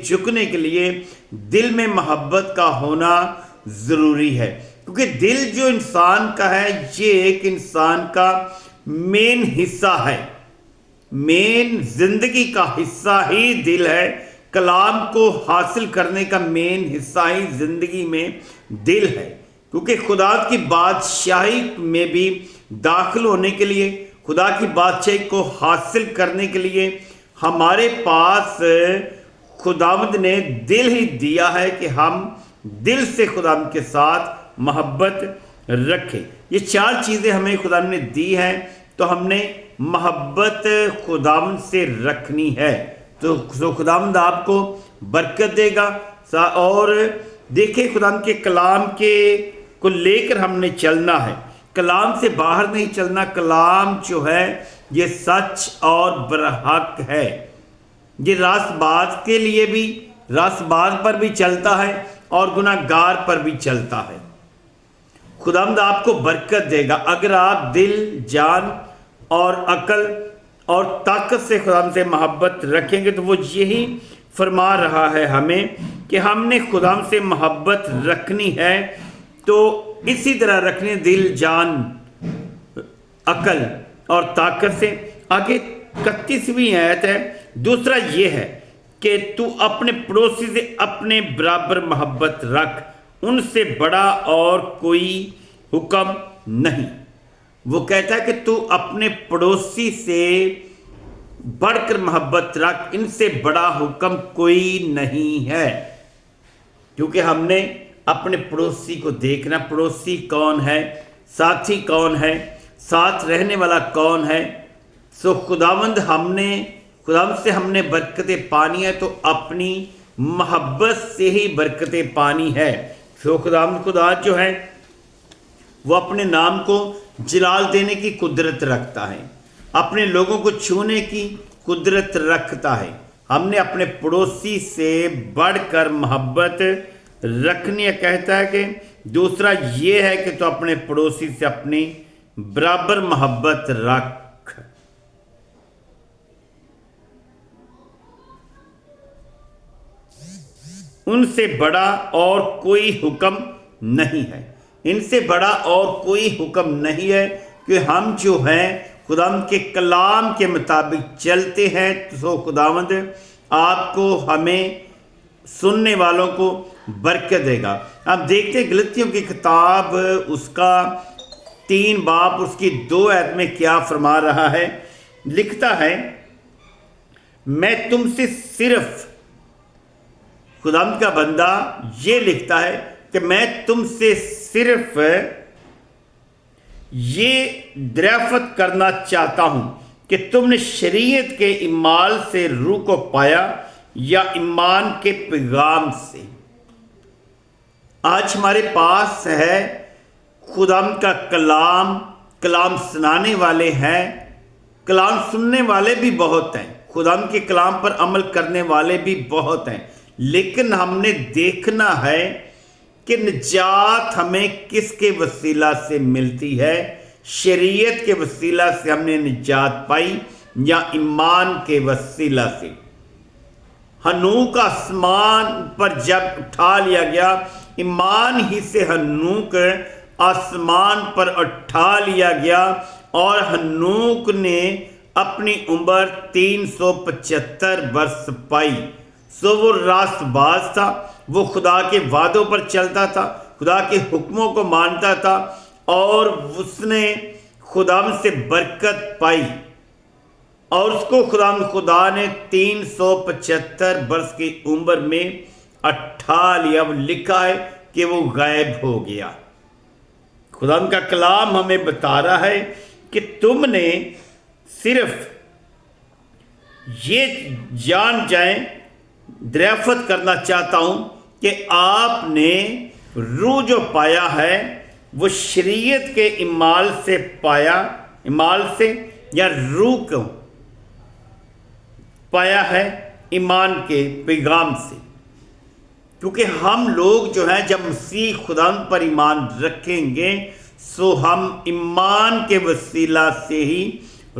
جھکنے کے لیے دل میں محبت کا ہونا ضروری ہے، کیونکہ دل جو انسان کا ہے یہ ایک انسان کا مین حصہ ہے، مین زندگی کا حصہ ہی دل ہے۔ کلام کو حاصل کرنے کا مین حصہ ہی زندگی میں دل ہے، کیونکہ خدا کی بادشاہی میں بھی داخل ہونے کے لیے، خدا کی بادشاہی کو حاصل کرنے کے لیے ہمارے پاس خداوند نے دل ہی دیا ہے کہ ہم دل سے خداوند کے ساتھ محبت رکھیں۔ یہ 4 چیزیں ہمیں خداوند نے دی ہیں، تو ہم نے محبت خداوند سے رکھنی ہے، تو خداوند آپ کو برکت دے گا۔ اور دیکھیں خداوند کے کلام کو لے کر ہم نے چلنا ہے، کلام سے باہر نہیں چلنا۔ کلام جو ہے یہ سچ اور برحق ہے، یہ راست باز کے لیے بھی، راست باز پر بھی چلتا ہے اور گناہ گار پر بھی چلتا ہے۔ خداوند آپ کو برکت دے گا اگر آپ دل، جان اور عقل اور طاقت سے خداوند سے محبت رکھیں گے۔ تو وہ یہی فرما رہا ہے ہمیں کہ ہم نے خداوند سے محبت رکھنی ہے، تو اسی طرح رکھنے دل، جان، عقل اور طاقت سے۔ آگے 31ویں آیت ہے، دوسرا یہ ہے کہ تو اپنے پڑوسی سے اپنے برابر محبت رکھ، ان سے بڑا اور کوئی حکم نہیں۔ وہ کہتا ہے کہ تو اپنے پڑوسی سے بڑھ کر محبت رکھ، ان سے بڑا حکم کوئی نہیں ہے، کیونکہ ہم نے اپنے پڑوسی کو دیکھنا، پڑوسی کون ہے، ساتھی کون ہے، ساتھ رہنے والا کون ہے۔ خداوند سے ہم نے برکتیں پانی ہے، تو اپنی محبت سے ہی برکتیں پانی ہے۔ خداوند خدا جو ہے وہ اپنے نام کو جلال دینے کی قدرت رکھتا ہے، اپنے لوگوں کو چھونے کی قدرت رکھتا ہے۔ ہم نے اپنے پڑوسی سے بڑھ کر محبت رکھنی ہے۔ کہتا ہے کہ دوسرا یہ ہے کہ تو اپنے پڑوسی سے اپنی برابر محبت رکھ۔ ان سے بڑا اور کوئی حکم نہیں ہے، ان سے بڑا اور کوئی حکم نہیں ہے کہ ہم جو ہیں خداوند کے کلام کے مطابق چلتے ہیں، تو خداوند آپ کو، ہمیں، سننے والوں کو برکت دے گا۔ اب دیکھتے ہیں غلطیوں کی کتاب اس کا 3 باب اس کی 2 آیت میں کیا فرما رہا ہے۔ لکھتا ہے، میں تم سے صرف، خداوند کا بندہ یہ لکھتا ہے کہ میں تم سے صرف یہ دریافت کرنا چاہتا ہوں کہ تم نے شریعت کے اعمال سے روح کو پایا یا ایمان کے پیغام سے۔ آج ہمارے پاس ہے خداوند کا کلام سنانے والے ہیں، کلام سننے والے بھی بہت ہیں، خداوند کے کلام پر عمل کرنے والے بھی بہت ہیں، لیکن ہم نے دیکھنا ہے کہ نجات ہمیں کس کے وسیلہ سے ملتی ہے۔ شریعت کے وسیلہ سے ہم نے نجات پائی یا ایمان کے وسیلہ سے۔ ہنوک آسمان پر جب اٹھا لیا گیا، ایمان ہی سے ہنوک آسمان پر اٹھا لیا گیا، اور ہنوک نے اپنی عمر 375 برس پائی۔ وہ راست باز تھا، وہ خدا کے وعدوں پر چلتا تھا، خدا کے حکموں کو مانتا تھا، اور اس نے خدا سے برکت پائی، اور اس کو خدا نے 375 برس کی عمر میں اٹھا لیا۔ وہ لکھا ہے کہ وہ غائب ہو گیا۔ خدا کا کلام ہمیں بتا رہا ہے کہ تم نے صرف یہ جان جائیں، دریافت کرنا چاہتا ہوں کہ آپ نے روح جو پایا ہے وہ شریعت کے اعمال سے پایا، اعمال سے یا روح کو پایا ہے ایمان کے پیغام سے۔ کیونکہ ہم لوگ جو ہیں جب مسیح خدا پر ایمان رکھیں گے، سو ہم ایمان کے وسیلہ سے ہی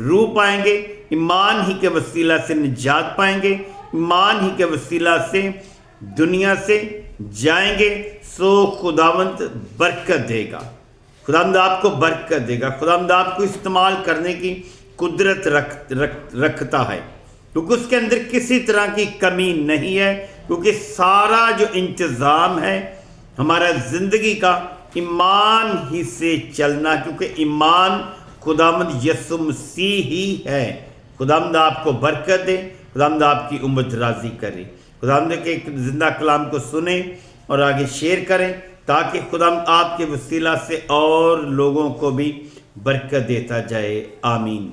روح پائیں گے، ایمان ہی کے وسیلہ سے نجات پائیں گے، ایمان ہی کے وسیلہ سے دنیا سے جائیں گے، سو خداوند برکت دے گا، خداوند آپ کو برکت دے گا، خداوند آپ کو استعمال کرنے کی قدرت رکھتا ہے، کیونکہ اس کے اندر کسی طرح کی کمی نہیں ہے، کیونکہ سارا جو انتظام ہے ہمارا زندگی کا ایمان ہی سے چلنا، کیونکہ ایمان خداوند یسوع مسیح ہی ہے۔ خداوند آپ کو برکت دے، خداوند آپ کی امت راضی کرے۔ خداوند کے زندہ کلام کو سنیں اور آگے شیئر کریں، تاکہ خداوند آپ کے وسیلہ سے اور لوگوں کو بھی برکت دیتا جائے۔ آمین۔